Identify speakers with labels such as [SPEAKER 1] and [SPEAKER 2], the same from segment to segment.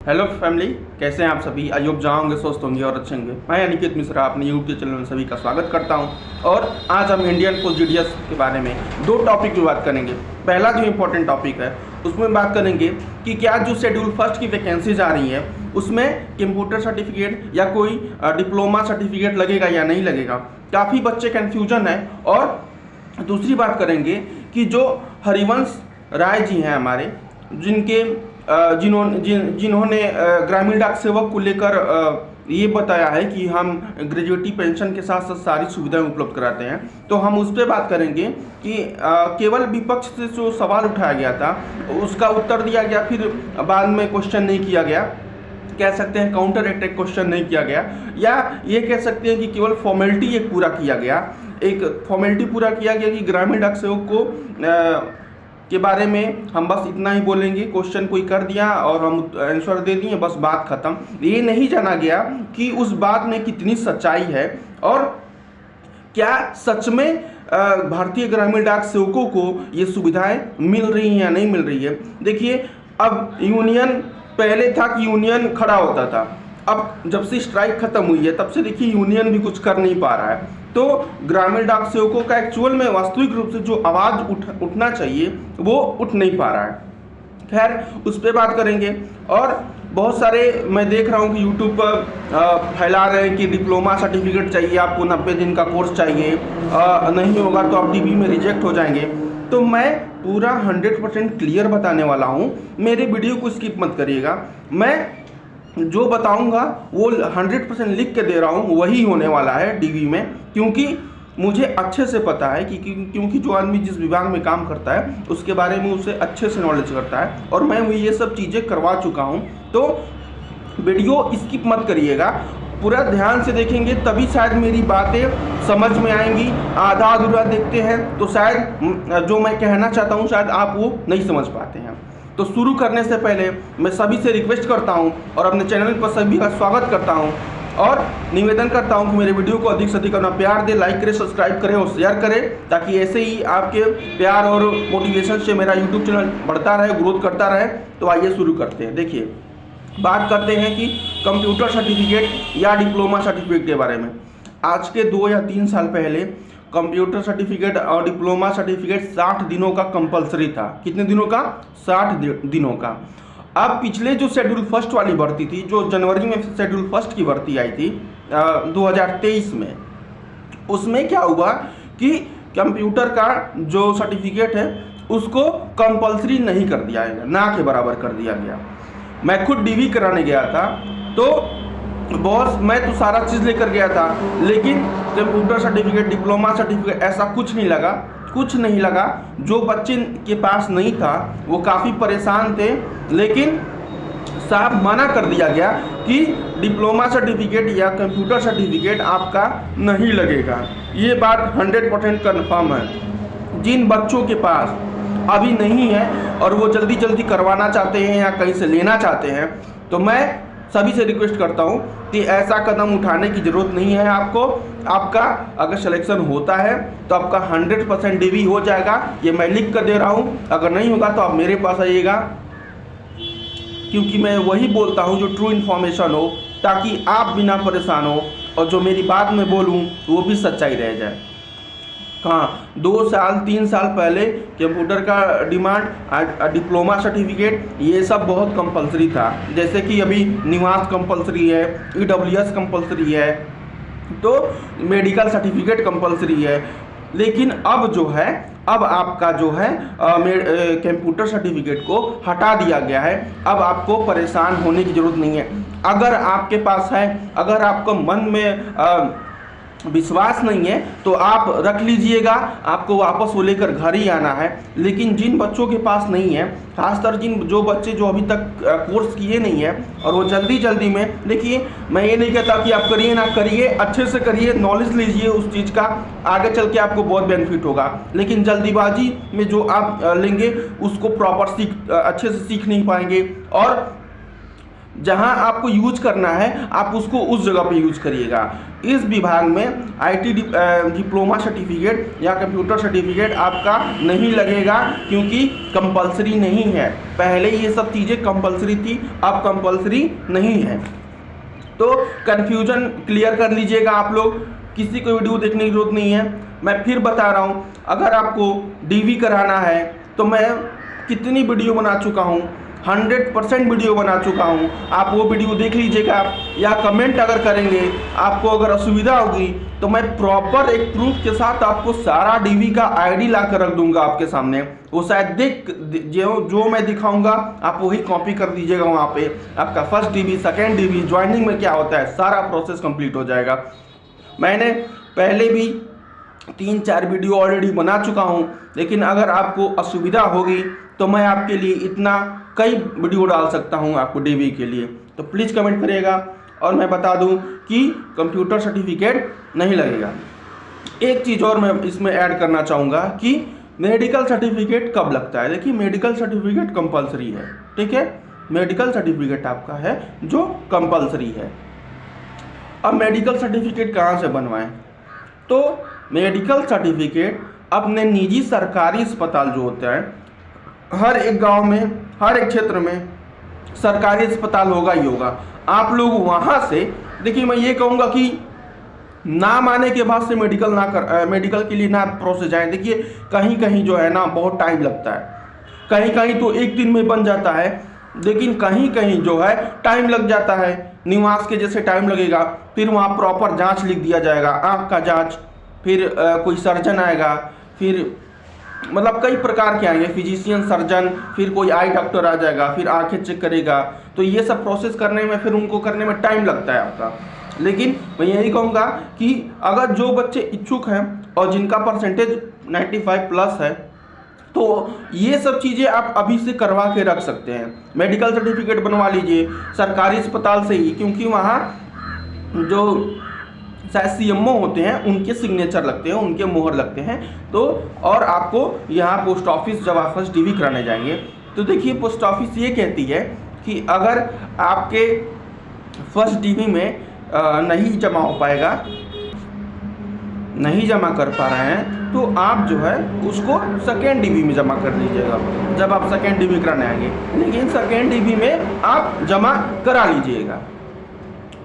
[SPEAKER 1] Hello family, कैसे हैं आप सभी। आई होप जहाँ होंगे स्वस्थ होंगे और अच्छे होंगे। मैं अनिकेत मिश्रा अपने यूट्यूब चैनल में सभी का स्वागत करता हूं। और आज हम इंडियन पोस्ट जीडीएस के बारे में दो टॉपिक की बात करेंगे। पहला जो इम्पोर्टेंट टॉपिक है उसमें बात करेंगे कि क्या जो शेड्यूल फर्स्ट की वैकेंसीज आ रही है उसमें कंप्यूटर सर्टिफिकेट या कोई डिप्लोमा सर्टिफिकेट लगेगा या नहीं लगेगा। काफ़ी बच्चे कन्फ्यूजन है। और दूसरी बात करेंगे कि जो हरिवंश राय जी हैं हमारे, जिन्होंने ग्रामीण डाक सेवक को लेकर ये बताया है कि हम ग्रेजुएटी पेंशन के साथ साथ सारी सुविधाएं उपलब्ध कराते हैं, तो हम उस पर बात करेंगे कि केवल विपक्ष से जो सवाल उठाया गया था उसका उत्तर दिया गया, फिर बाद में क्वेश्चन नहीं किया गया। कह सकते हैं काउंटर अटैक क्वेश्चन नहीं किया गया, या ये कह सकते हैं कि केवल फॉर्मेलिटी एक पूरा किया गया। एक फॉर्मेलिटी पूरा किया गया कि ग्रामीण डाक सेवक को के बारे में हम बस इतना ही बोलेंगे, क्वेश्चन कोई कर दिया और हम आंसर दे दिए, बस बात खत्म। ये नहीं जाना गया कि उस बात में कितनी सच्चाई है और क्या सच में भारतीय ग्रामीण डाक सेवकों को ये सुविधाएं मिल रही हैं या नहीं मिल रही है। देखिए, अब यूनियन पहले था कि यूनियन खड़ा होता था, अब जब से स्ट्राइक खत्म हुई है तब से देखिए यूनियन भी कुछ कर नहीं पा रहा है। तो ग्रामीण डाक सेवकों का एक्चुअल में वास्तविक रूप से जो आवाज़ उठना चाहिए वो उठ नहीं पा रहा है। खैर, उस पर बात करेंगे। और बहुत सारे मैं देख रहा हूँ कि यूट्यूब पर फैला रहे हैं कि डिप्लोमा सर्टिफिकेट चाहिए आपको, 90 दिन का कोर्स चाहिए, नहीं होगा तो आप डीबी में रिजेक्ट हो जाएंगे। तो मैं पूरा 100% क्लियर बताने वाला हूँ, मेरे वीडियो को स्किप मत करिएगा। मैं जो बताऊंगा वो 100% लिख के दे रहा हूँ, वही होने वाला है डीवी में, क्योंकि मुझे अच्छे से पता है कि क्योंकि जो आदमी जिस विभाग में काम करता है उसके बारे में उसे अच्छे से नॉलेज करता है और मैं ये सब चीज़ें करवा चुका हूँ। तो वीडियो स्किप मत करिएगा, पूरा ध्यान से देखेंगे तभी शायद मेरी बातें समझ में आएंगी। आधा अधूरा देखते हैं तो शायद जो मैं कहना चाहता हूँ शायद आप वो नहीं समझ पाते हैं। तो शुरू करने से पहले मैं सभी से रिक्वेस्ट करता हूं और अपने चैनल पर सभी का स्वागत करता हूं और निवेदन करता हूं कि मेरे वीडियो को अधिक से अधिक अपना प्यार दे, लाइक करें, सब्सक्राइब करें और शेयर करें, ताकि ऐसे ही आपके प्यार और मोटिवेशन से मेरा यूट्यूब चैनल बढ़ता रहे, ग्रोथ करता रहे। तो आइए शुरू करते हैं। देखिए, बात करते हैं कि कंप्यूटर सर्टिफिकेट या डिप्लोमा सर्टिफिकेट के बारे में। आज के 2 या 3 साल पहले कंप्यूटर सर्टिफिकेट और डिप्लोमा सर्टिफिकेट 60 दिनों का कंपलसरी था। कितने दिनों का? 60 दिनों का। अब पिछले जो शेड्यूल फर्स्ट वाली भर्ती थी, जो जनवरी में शेड्यूल फर्स्ट की भर्ती आई थी 2023 में, उसमें क्या हुआ कि कंप्यूटर का जो सर्टिफिकेट है उसको कंपलसरी नहीं कर दिया गया, ना के बराबर कर दिया गया। मैं खुद डीवी कराने गया था, तो बॉस मैं तो सारा चीज़ लेकर गया था, लेकिन कंप्यूटर सर्टिफिकेट, डिप्लोमा सर्टिफिकेट ऐसा कुछ नहीं लगा। जो बच्चे के पास नहीं था वो काफ़ी परेशान थे, लेकिन साफ मना कर दिया गया कि डिप्लोमा सर्टिफिकेट या कंप्यूटर सर्टिफिकेट आपका नहीं लगेगा। ये बात 100% कन्फर्म है। जिन बच्चों के पास अभी नहीं है और वो जल्दी जल्दी करवाना चाहते हैं या कहीं से लेना चाहते हैं, तो मैं सभी से रिक्वेस्ट करता हूं कि ऐसा कदम उठाने की ज़रूरत नहीं है आपको। आपका अगर सिलेक्शन होता है तो आपका 100% डीवी हो जाएगा, ये मैं लिख कर दे रहा हूं। अगर नहीं होगा तो आप मेरे पास आइएगा, क्योंकि मैं वही बोलता हूं जो ट्रू इन्फॉर्मेशन हो, ताकि आप बिना परेशान हो और जो मेरी बात में बोलूँ वो भी सच्चाई रह जाए। कहाँ 2 साल 3 साल पहले कंप्यूटर का डिमांड, डिप्लोमा सर्टिफिकेट ये सब बहुत कंपलसरी था। जैसे कि अभी निवास कंपलसरी है, EWS कंपलसरी है, तो मेडिकल सर्टिफिकेट कंपलसरी है। लेकिन अब जो है, अब आपका जो है कंप्यूटर सर्टिफिकेट को हटा दिया गया है। अब आपको परेशान होने की ज़रूरत नहीं है। अगर आपके पास है, अगर आपको मन में विश्वास नहीं है तो आप रख लीजिएगा, आपको वापस वो लेकर घर ही आना है। लेकिन जिन बच्चों के पास नहीं है, खासकर जो बच्चे जो अभी तक कोर्स किए नहीं है और वो जल्दी में, देखिए मैं ये नहीं कहता कि आप करिए ना करिए, अच्छे से करिए, नॉलेज लीजिए उस चीज़ का, आगे चल के आपको बहुत बेनिफिट होगा। लेकिन जल्दीबाजी में जो आप लेंगे उसको प्रॉपर अच्छे से सीख नहीं पाएंगे और जहां आपको यूज करना है आप उसको उस जगह पे यूज करिएगा। इस विभाग में आईटी डिप्लोमा सर्टिफिकेट या कंप्यूटर सर्टिफिकेट आपका नहीं लगेगा, क्योंकि कंपलसरी नहीं है। पहले ये सब चीज़ें कंपलसरी थी, अब कंपलसरी नहीं है। तो कन्फ्यूजन क्लियर कर लीजिएगा आप लोग, किसी को वीडियो देखने की जरूरत नहीं है। मैं फिर बता रहा हूँ, अगर आपको डीवी कराना है तो मैं कितनी वीडियो बना चुका हूँ, 100% वीडियो बना चुका हूँ, आप वो वीडियो देख लीजिएगा। या कमेंट अगर करेंगे, आपको अगर असुविधा होगी तो मैं प्रॉपर एक प्रूफ के साथ आपको सारा डीवी का आईडी ला कर रख दूंगा आपके सामने। वो शायद जो मैं दिखाऊंगा आप वही कॉपी कर दीजिएगा। वहाँ पे आपका first DV, second DV, joining में क्या होता है, सारा प्रोसेस कंप्लीट हो जाएगा। मैंने पहले भी 3-4 वीडियो ऑलरेडी बना चुका हूं, लेकिन अगर आपको असुविधा होगी तो मैं आपके लिए इतना कई वीडियो डाल सकता हूं आपको डीवी के लिए। तो प्लीज़ कमेंट करिएगा। और मैं बता दूं कि कंप्यूटर सर्टिफिकेट नहीं लगेगा। एक चीज़ और मैं इसमें ऐड करना चाहूँगा कि मेडिकल सर्टिफिकेट कब लगता है। देखिए, मेडिकल सर्टिफिकेट कंपलसरी है, ठीक है, मेडिकल सर्टिफिकेट आपका है जो कंपलसरी है। अब मेडिकल सर्टिफिकेट कहाँ से बनवाएं? तो मेडिकल सर्टिफिकेट अपने निजी सरकारी अस्पताल जो होते हैं, हर एक गांव में, हर एक क्षेत्र में सरकारी अस्पताल होगा ही होगा। आप लोग वहाँ से, देखिए मैं ये कहूँगा कि नाम आने के बाद से मेडिकल के लिए ना प्रोसेस जाएँ। देखिए कहीं कहीं जो है ना बहुत टाइम लगता है, कहीं कहीं तो 1 दिन में बन जाता है, लेकिन कहीं कहीं जो है टाइम लग जाता है, निवास के जैसे टाइम लगेगा। फिर वहाँ प्रॉपर जांच लिख दिया जाएगा, आँख का जांच, फिर कोई सर्जन आएगा, फिर मतलब कई प्रकार के आएंगे, फिजिशियन, सर्जन, फिर कोई आई डॉक्टर आ जाएगा, फिर आंखें चेक करेगा। तो ये सब प्रोसेस करने में, फिर उनको करने में टाइम लगता है आपका। लेकिन मैं यही कहूँगा कि अगर जो बच्चे इच्छुक हैं और जिनका परसेंटेज 95+ है, तो ये सब चीज़ें आप अभी से करवा के रख सकते हैं। मेडिकल सर्टिफिकेट बनवा लीजिए सरकारी अस्पताल से ही, क्योंकि वहाँ जो शायद CMO होते हैं उनके सिग्नेचर लगते हैं, उनके मोहर लगते हैं। तो और आपको यहाँ पोस्ट ऑफिस जब आप फर्स्ट डीवी कराने जाएंगे तो देखिए पोस्ट ऑफिस ये कहती है कि अगर आपके फर्स्ट डीवी में नहीं जमा हो पाएगा, नहीं जमा कर पा रहे हैं, तो आप जो है उसको सेकेंड डीवी में जमा कर लीजिएगा जब आप सेकेंड डीवी कराने आएंगे। लेकिन सेकेंड डीवी में आप जमा करा लीजिएगा।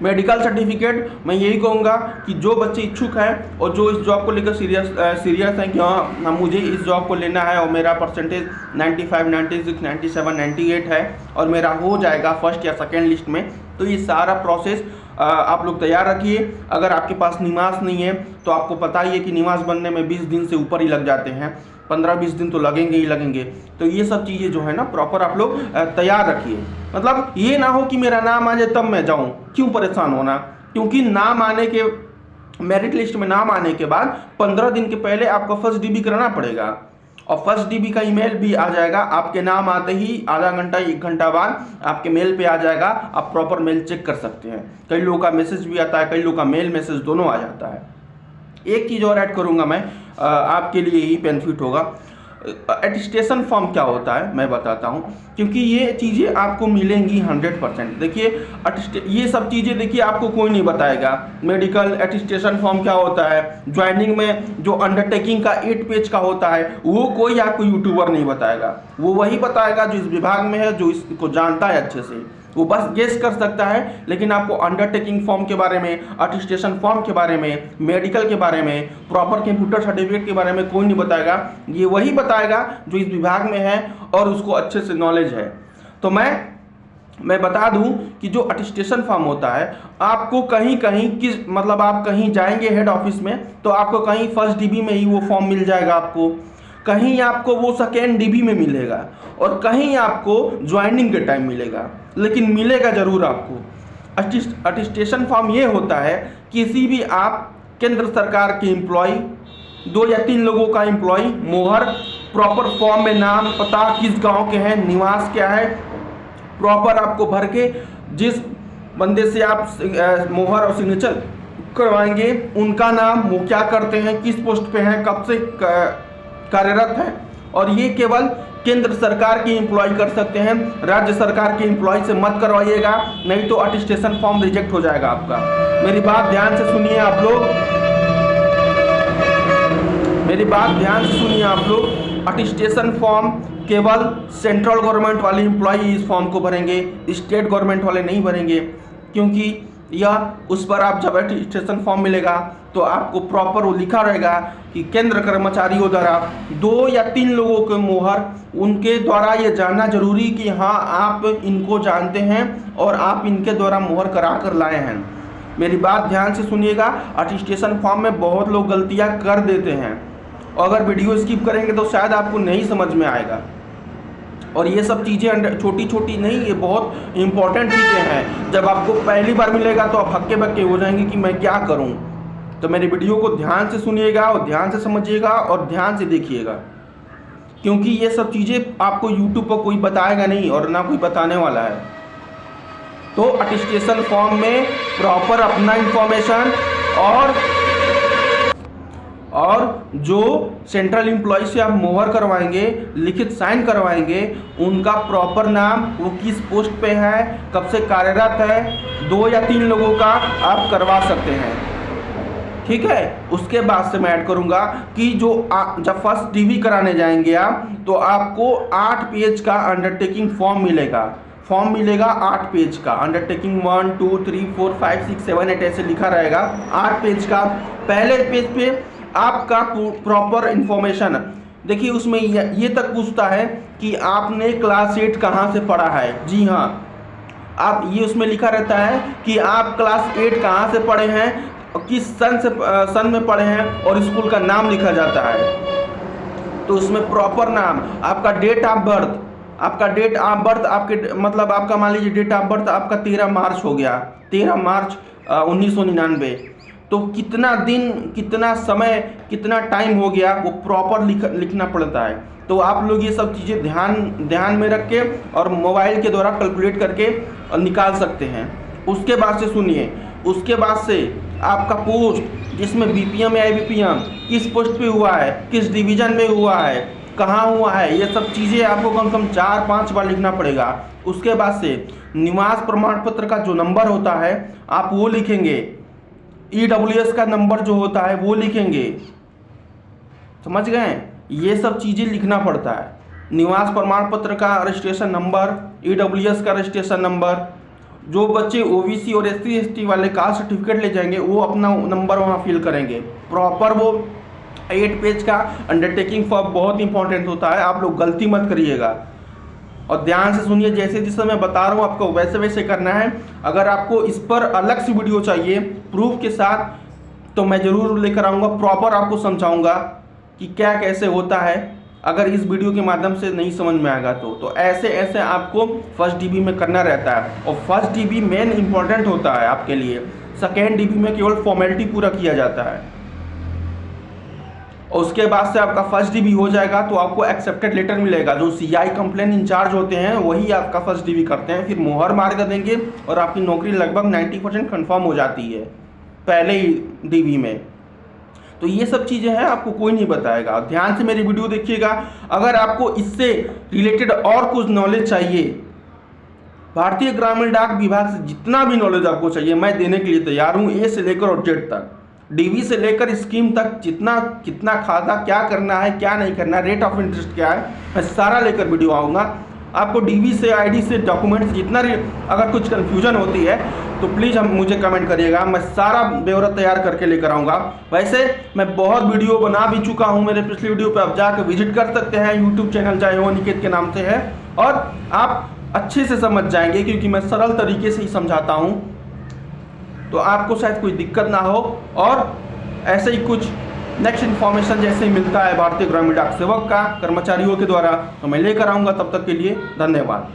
[SPEAKER 1] मेडिकल सर्टिफिकेट मैं यही कहूँगा कि जो बच्चे इच्छुक हैं और जो इस जॉब को लेकर सीरियस हैं कि हाँ मुझे इस जॉब को लेना है और मेरा परसेंटेज 95, 96, 97, 98 है और मेरा हो जाएगा फर्स्ट या सेकेंड लिस्ट में, तो ये सारा प्रोसेस आप लोग तैयार रखिए। अगर आपके पास निवास नहीं है तो आपको पता ही है कि निवास बनने में 20 दिन से ऊपर ही लग जाते हैं, 15-20 दिन तो लगेंगे ही लगेंगे। तो ये सब चीज़ें जो है ना प्रॉपर आप लोग तैयार रखिए। मतलब ये ना हो कि मेरा नाम आ जाए तब मैं जाऊँ, क्यों परेशान होना, क्योंकि नाम आने के, मेरिट लिस्ट में नाम आने के बाद 15 दिन के पहले आपको फर्स्ट डीबी कराना पड़ेगा। और फर्स्ट डीबी का ईमेल भी आ जाएगा आपके नाम आते ही आधा घंटा 1 घंटा बाद आपके मेल पे आ जाएगा। आप प्रॉपर मेल चेक कर सकते हैं। कई लोगों का मैसेज भी आता है, कई लोगों का मेल मैसेज दोनों आ जाता है। एक चीज़ और ऐड करूँगा मैं, आपके लिए ही बेनिफिट होगा। एटिस्टेशन फॉर्म क्या होता है मैं बताता हूँ, क्योंकि ये चीज़ें आपको मिलेंगी 100%। देखिए ये सब चीज़ें देखिए आपको कोई नहीं बताएगा। मेडिकल एटिस्टेशन फॉर्म क्या होता है, ज्वाइनिंग में जो अंडरटेकिंग का 8 पेज का होता है वो कोई आपको यूट्यूबर नहीं बताएगा। वो वही बताएगा जो इस विभाग में है, जो इसको जानता है अच्छे से, वो बस गेस कर सकता है। लेकिन आपको अंडरटेकिंग फॉर्म के बारे में, अटेस्टेशन फॉर्म के बारे में, मेडिकल के बारे में, प्रॉपर कंप्यूटर सर्टिफिकेट के बारे में कोई नहीं बताएगा। ये वही बताएगा जो इस विभाग में है और उसको अच्छे से नॉलेज है। तो मैं बता दूं कि जो अटेस्टेशन फॉर्म होता है आपको कहीं कहीं मतलब आप कहीं जाएंगे हेड ऑफिस में तो आपको कहीं फर्स्ट डीबी में ही वो फॉर्म मिल जाएगा, आपको कहीं आपको वो सेकेंड डीबी में मिलेगा और कहीं आपको ज्वाइनिंग के टाइम मिलेगा, लेकिन मिलेगा जरूर आपको। अटेस्टेशन फॉर्म ये होता है किसी भी आप केंद्र सरकार के एम्प्लॉय, 2 या 3 लोगों का एम्प्लॉय, मोहर, प्रॉपर फॉर्म में नाम, पता, किस गांव के हैं, निवास क्या है, प्रॉपर आपको भर के जिस बंदे से आप मोहर और सिग्नेचर करवाएंगे उनका नाम, वो क्या करते हैं, किस पोस्ट पे हैं, कब से कार्यरत है, और ये केवल केंद्र सरकार की एम्प्लॉय कर सकते हैं, राज्य सरकार के एम्प्लॉय से मत करवाइएगा, नहीं तो अटेस्टेशन फॉर्म रिजेक्ट हो जाएगा आपका। मेरी बात ध्यान से सुनिए आप लोग, मेरी बात ध्यान से सुनिए आप लोग। अटेस्टेशन फॉर्म केवल सेंट्रल गवर्नमेंट वाले एम्प्लॉय इस फॉर्म को भरेंगे, स्टेट गवर्नमेंट वाले नहीं भरेंगे, क्योंकि यह उस पर आप जब अटेस्टेशन फॉर्म मिलेगा तो आपको प्रॉपर वो लिखा रहेगा कि केंद्र कर्मचारियों द्वारा 2 या 3 लोगों के मोहर, उनके द्वारा ये जानना जरूरी कि हाँ आप इनको जानते हैं और आप इनके द्वारा मोहर करा कर लाए हैं। मेरी बात ध्यान से सुनिएगा। अटेस्टेशन फॉर्म में बहुत लोग गलतियां कर देते हैं, अगर वीडियो स्किप करेंगे तो शायद आपको नहीं समझ में आएगा। और ये सब चीज़ें छोटी छोटी नहीं, ये बहुत इंपॉर्टेंट चीज़ें हैं। जब आपको पहली बार मिलेगा तो आप हक्के बक्के हो जाएंगे कि मैं क्या करूं। तो मेरे वीडियो को ध्यान से सुनिएगा और ध्यान से समझिएगा और ध्यान से देखिएगा, क्योंकि ये सब चीज़ें आपको यूट्यूब पर कोई बताएगा नहीं और ना कोई बताने वाला है। तो अटेस्टेशन फॉर्म में प्रॉपर अपना इंफॉर्मेशन और जो सेंट्रल एम्प्लॉय से आप मोहर करवाएंगे, लिखित साइन करवाएंगे, उनका प्रॉपर नाम, वो किस पोस्ट पे है, कब से कार्यरत है, 2 या 3 लोगों का आप करवा सकते हैं। ठीक है, उसके बाद से मैं ऐड करूंगा कि जब फर्स्ट डीवी कराने जाएंगे आप, तो आपको 8 पेज का अंडरटेकिंग फॉर्म मिलेगा। 8 पेज का अंडरटेकिंग, 1 2 3 4 5 6 7 8 ऐसे लिखा रहेगा, 8 पेज का। पहले पेज पे आपका प्रॉपर इंफॉर्मेशन देखिए, उसमें ये तक पूछता है कि आपने क्लास 8 कहाँ से पढ़ा है। जी हाँ, आप ये उसमें लिखा रहता है कि आप क्लास 8 कहाँ से पढ़े हैं, किस सन में पढ़े हैं, और स्कूल का नाम लिखा जाता है। तो उसमें प्रॉपर नाम, आपका डेट ऑफ बर्थ, आपके मतलब आपका मान लीजिए डेट ऑफ बर्थ आपका 13 मार्च हो गया, 13 मार्च 1999। तो कितना दिन, कितना समय, कितना टाइम हो गया, वो प्रॉपर लिखना पड़ता है। तो आप लोग ये सब चीज़ें ध्यान में रख के और मोबाइल के द्वारा कैलकुलेट करके निकाल सकते हैं। उसके बाद से सुनिए, उसके बाद से आपका पोस्ट, जिसमें बीपीएम या आईबीपीएम किस पोस्ट पे हुआ है, किस डिवीजन में हुआ है, कहाँ हुआ है, ये सब चीज़ें आपको कम से कम 4-5 बार लिखना पड़ेगा। उसके बाद से निवास प्रमाण पत्र का जो नंबर होता है आप वो लिखेंगे, EWS का नंबर जो होता है वो लिखेंगे। समझ गए? ये सब चीज़ें लिखना पड़ता है। निवास प्रमाण पत्र का रजिस्ट्रेशन नंबर, EWS का रजिस्ट्रेशन नंबर। जो बच्चे OBC और SC ST वाले कास्ट सर्टिफिकेट ले जाएंगे वो अपना नंबर वहाँ फिल करेंगे प्रॉपर। वो 8 पेज का अंडरटेकिंग फॉर्म बहुत इंपॉर्टेंट होता है, आप लोग गलती मत करिएगा। और ध्यान से सुनिए, जैसे जैसे मैं बता रहा हूँ आपको वैसे वैसे करना है। अगर आपको इस पर अलग से वीडियो चाहिए प्रूफ के साथ, तो मैं ज़रूर लेकर आऊँगा, प्रॉपर आपको समझाऊँगा कि क्या कैसे होता है। अगर इस वीडियो के माध्यम से नहीं समझ में आएगा तो ऐसे ऐसे आपको फर्स्ट डीबी में करना रहता है। और फर्स्ट डीबी मेन इंपॉर्टेंट होता है आपके लिए, सेकेंड डीबी में केवल फॉर्मेलिटी पूरा किया जाता है। और उसके बाद से आपका फर्स्ट डीबी हो जाएगा तो आपको एक्सेप्टेड लेटर मिलेगा। जो CI कंप्लेन इंचार्ज होते हैं वही आपका फर्स्ट डीबी करते हैं, फिर मोहर मार कर देंगे और आपकी नौकरी लगभग 90% कन्फर्म हो जाती है पहले ही डीबी में। तो ये सब चीज़ें हैं, आपको कोई नहीं बताएगा। ध्यान से मेरी वीडियो देखिएगा। अगर आपको इससे रिलेटेड और कुछ नॉलेज चाहिए, भारतीय ग्रामीण डाक विभाग से जितना भी नॉलेज आपको चाहिए मैं देने के लिए तैयार हूँ। A से लेकर और Z तक, DV से लेकर स्कीम तक, कितना खाता, क्या करना है, क्या नहीं करना है, रेट ऑफ इंटरेस्ट क्या है, मैं सारा लेकर वीडियो आऊँगा। आपको DV से, ID से, डॉक्यूमेंट से जितना अगर कुछ कन्फ्यूजन होती है तो प्लीज़ मुझे कमेंट करिएगा, मैं सारा ब्यौरा तैयार करके लेकर आऊँगा। वैसे मैं बहुत वीडियो बना भी चुका हूँ, मेरे पिछले वीडियो पे आप जाकर विजिट कर सकते हैं। यूट्यूब चैनल चाहे वो निकेत के नाम से है, और आप अच्छे से समझ जाएंगे क्योंकि मैं सरल तरीके से ही समझाता हूँ, तो आपको शायद कोई दिक्कत ना हो। और ऐसे ही कुछ नेक्स्ट इन्फॉर्मेशन जैसे मिलता है भारतीय ग्रामीण डाक सेवक का कर्मचारियों के द्वारा, तो मैं लेकर आऊँगा। तब तक के लिए धन्यवाद।